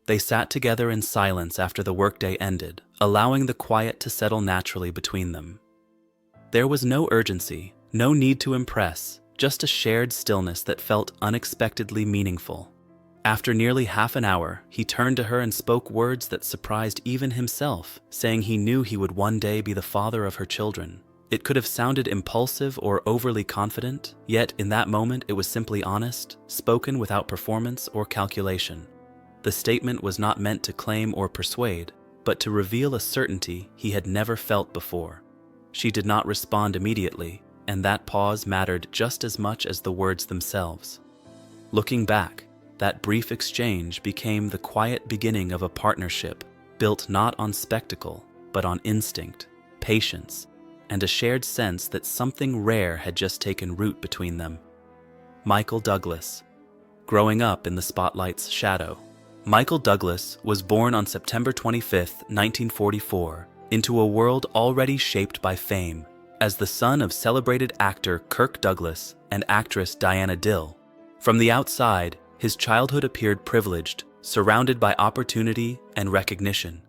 They sat together in silence after the workday ended, allowing the quiet to settle naturally between them. There was no urgency, no need to impress, just a shared stillness that felt unexpectedly meaningful. After nearly half an hour, he turned to her and spoke words that surprised even himself, saying he knew he would one day be the father of her children. It could have sounded impulsive or overly confident, yet in that moment it was simply honest, spoken without performance or calculation. The statement was not meant to claim or persuade, but to reveal a certainty he had never felt before. She did not respond immediately, and that pause mattered just as much as the words themselves. Looking back, that brief exchange became the quiet beginning of a partnership built not on spectacle, but on instinct, patience, and a shared sense that something rare had just taken root between them. Michael Douglas. Growing up in the spotlight's shadow. Michael Douglas was born on September 25, 1944, into a world already shaped by fame, as the son of celebrated actor Kirk Douglas and actress Diana Dill. From the outside, his childhood appeared privileged, surrounded by opportunity and recognition.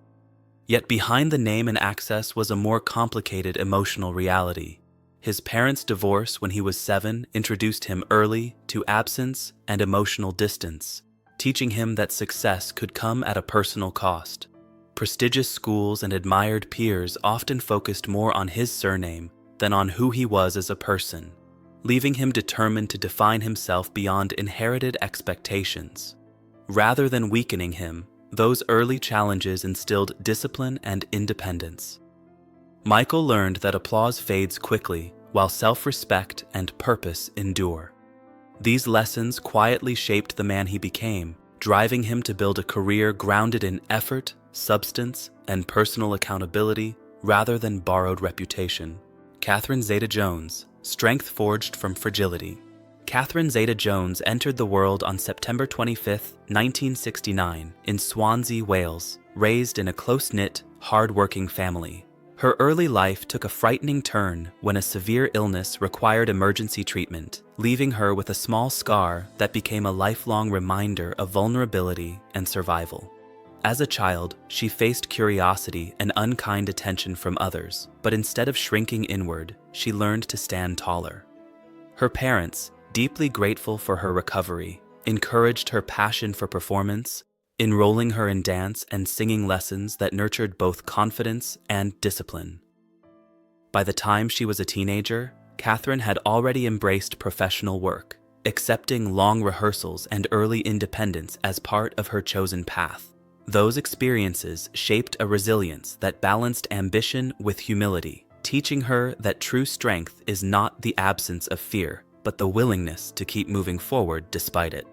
Yet behind the name and access was a more complicated emotional reality. His parents' divorce when he was 7 introduced him early to absence and emotional distance, teaching him that success could come at a personal cost. Prestigious schools and admired peers often focused more on his surname than on who he was as a person, leaving him determined to define himself beyond inherited expectations. Rather than weakening him, those early challenges instilled discipline and independence. Michael learned that applause fades quickly, while self-respect and purpose endure. These lessons quietly shaped the man he became, driving him to build a career grounded in effort, substance, and personal accountability rather than borrowed reputation. Catherine Zeta-Jones, strength forged from fragility. Catherine Zeta-Jones entered the world on September 25, 1969, in Swansea, Wales, raised in a close-knit, hard-working family. Her early life took a frightening turn when a severe illness required emergency treatment, leaving her with a small scar that became a lifelong reminder of vulnerability and survival. As a child, she faced curiosity and unkind attention from others, but instead of shrinking inward, she learned to stand taller. Her parents, deeply grateful for her recovery, encouraged her passion for performance, enrolling her in dance and singing lessons that nurtured both confidence and discipline. By the time she was a teenager, Catherine had already embraced professional work, accepting long rehearsals and early independence as part of her chosen path. Those experiences shaped a resilience that balanced ambition with humility, teaching her that true strength is not the absence of fear, but the willingness to keep moving forward despite it.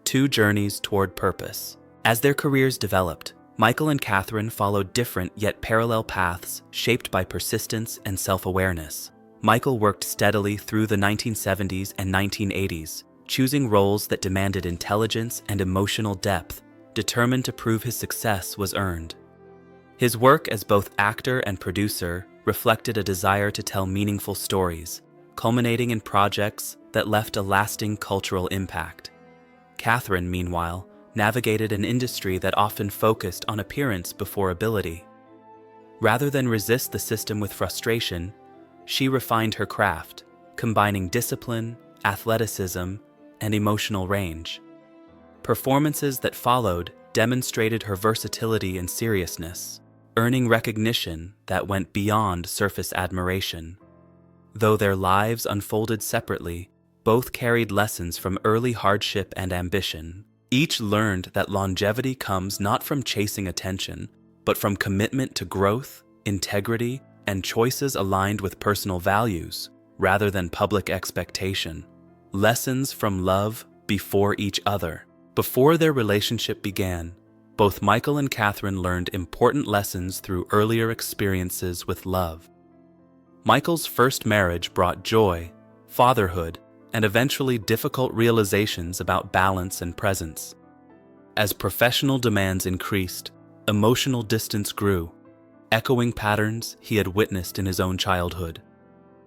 Two journeys toward purpose. As their careers developed, Michael and Catherine followed different yet parallel paths shaped by persistence and self-awareness. Michael worked steadily through the 1970s and 1980s, choosing roles that demanded intelligence and emotional depth, determined to prove his success was earned. His work as both actor and producer reflected a desire to tell meaningful stories, culminating in projects that left a lasting cultural impact. Catherine, meanwhile, navigated an industry that often focused on appearance before ability. Rather than resist the system with frustration, she refined her craft, combining discipline, athleticism, and emotional range. Performances that followed demonstrated her versatility and seriousness, earning recognition that went beyond surface admiration. Though their lives unfolded separately, both carried lessons from early hardship and ambition. Each learned that longevity comes not from chasing attention, but from commitment to growth, integrity, and choices aligned with personal values, rather than public expectation. Lessons from love before each other. Before their relationship began, both Michael and Catherine learned important lessons through earlier experiences with love. Michael's first marriage brought joy, fatherhood, and eventually difficult realizations about balance and presence. As professional demands increased, emotional distance grew, echoing patterns he had witnessed in his own childhood.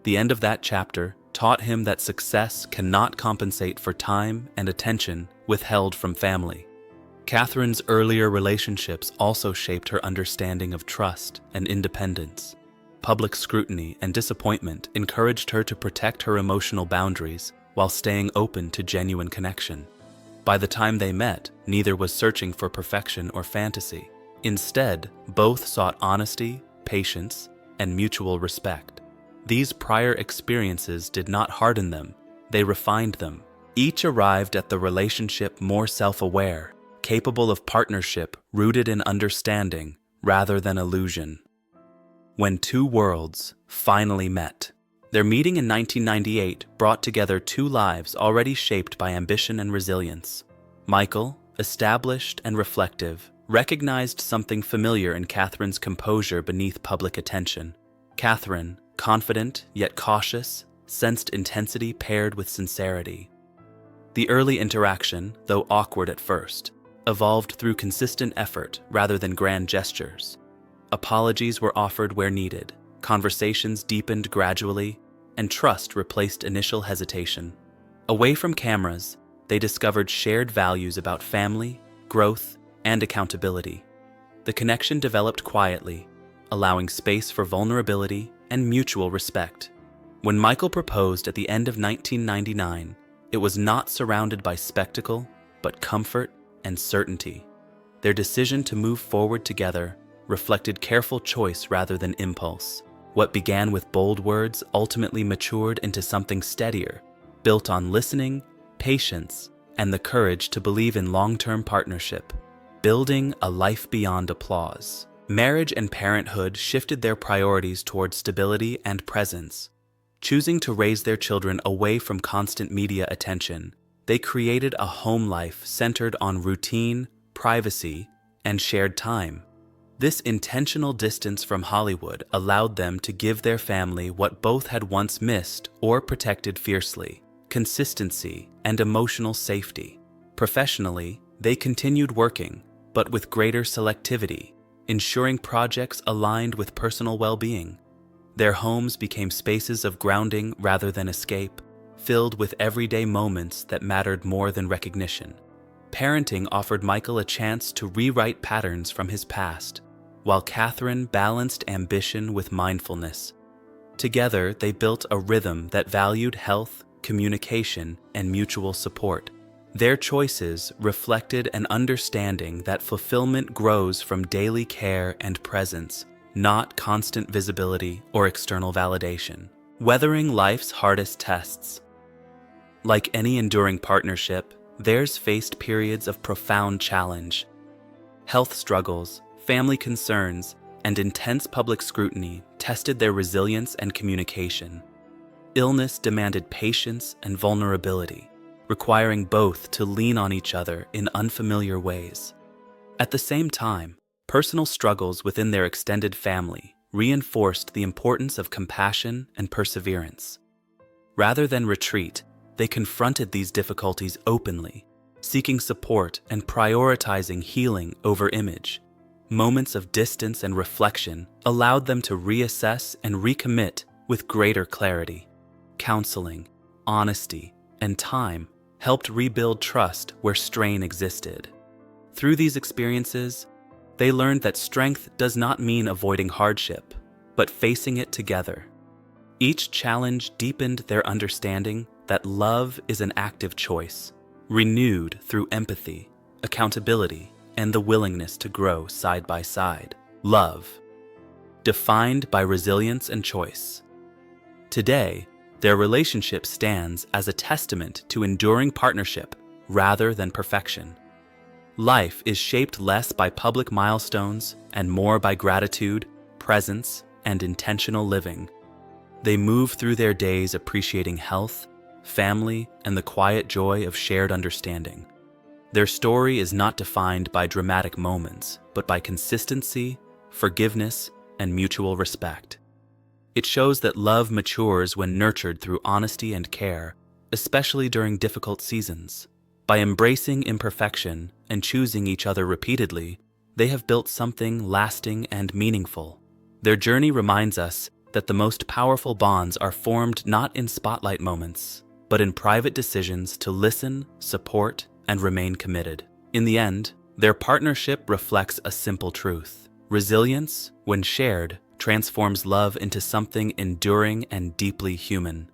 The end of that chapter taught him that success cannot compensate for time and attention withheld from family. Catherine's earlier relationships also shaped her understanding of trust and independence. Public scrutiny and disappointment encouraged her to protect her emotional boundaries while staying open to genuine connection. By the time they met, neither was searching for perfection or fantasy. Instead, both sought honesty, patience, and mutual respect. These prior experiences did not harden them, they refined them. Each arrived at the relationship more self-aware, capable of partnership rooted in understanding rather than illusion. When two worlds finally met. Their meeting in 1998 brought together two lives already shaped by ambition and resilience. Michael, established and reflective, recognized something familiar in Catherine's composure beneath public attention. Catherine, confident yet cautious, sensed intensity paired with sincerity. The early interaction, though awkward at first, evolved through consistent effort rather than grand gestures. Apologies were offered where needed, conversations deepened gradually, and trust replaced initial hesitation. Away from cameras, they discovered shared values about family, growth, and accountability. The connection developed quietly, allowing space for vulnerability and mutual respect. When Michael proposed at the end of 1999, it was not surrounded by spectacle, but comfort and certainty. Their decision to move forward together reflected careful choice rather than impulse. What began with bold words ultimately matured into something steadier, built on listening, patience, and the courage to believe in long-term partnership, building a life beyond applause. Marriage and parenthood shifted their priorities toward stability and presence. Choosing to raise their children away from constant media attention, they created a home life centered on routine, privacy, and shared time. This intentional distance from Hollywood allowed them to give their family what both had once missed or protected fiercely: consistency and emotional safety. Professionally, they continued working, but with greater selectivity, ensuring projects aligned with personal well-being. Their homes became spaces of grounding rather than escape, filled with everyday moments that mattered more than recognition. Parenting offered Michael a chance to rewrite patterns from his past, while Catherine balanced ambition with mindfulness. Together, they built a rhythm that valued health, communication, and mutual support. Their choices reflected an understanding that fulfillment grows from daily care and presence, not constant visibility or external validation. Weathering life's hardest tests. Like any enduring partnership, theirs faced periods of profound challenge. Health struggles, family concerns, and intense public scrutiny tested their resilience and communication. Illness demanded patience and vulnerability, requiring both to lean on each other in unfamiliar ways. At the same time, personal struggles within their extended family reinforced the importance of compassion and perseverance. Rather than retreat, they confronted these difficulties openly, seeking support and prioritizing healing over image. Moments of distance and reflection allowed them to reassess and recommit with greater clarity. Counseling, honesty, and time helped rebuild trust where strain existed. Through these experiences, they learned that strength does not mean avoiding hardship, but facing it together. Each challenge deepened their understanding that love is an active choice, renewed through empathy, accountability, and the willingness to grow side by side. Love, defined by resilience and choice. Today, their relationship stands as a testament to enduring partnership rather than perfection. Life is shaped less by public milestones and more by gratitude, presence, and intentional living. They move through their days appreciating health, family, and the quiet joy of shared understanding. Their story is not defined by dramatic moments, but by consistency, forgiveness, and mutual respect. It shows that love matures when nurtured through honesty and care, especially during difficult seasons. By embracing imperfection and choosing each other repeatedly, they have built something lasting and meaningful. Their journey reminds us that the most powerful bonds are formed not in spotlight moments, but in private decisions to listen, support, and remain committed. In the end, Their partnership reflects a simple truth. Resilience, when shared, transforms love into something enduring and deeply human.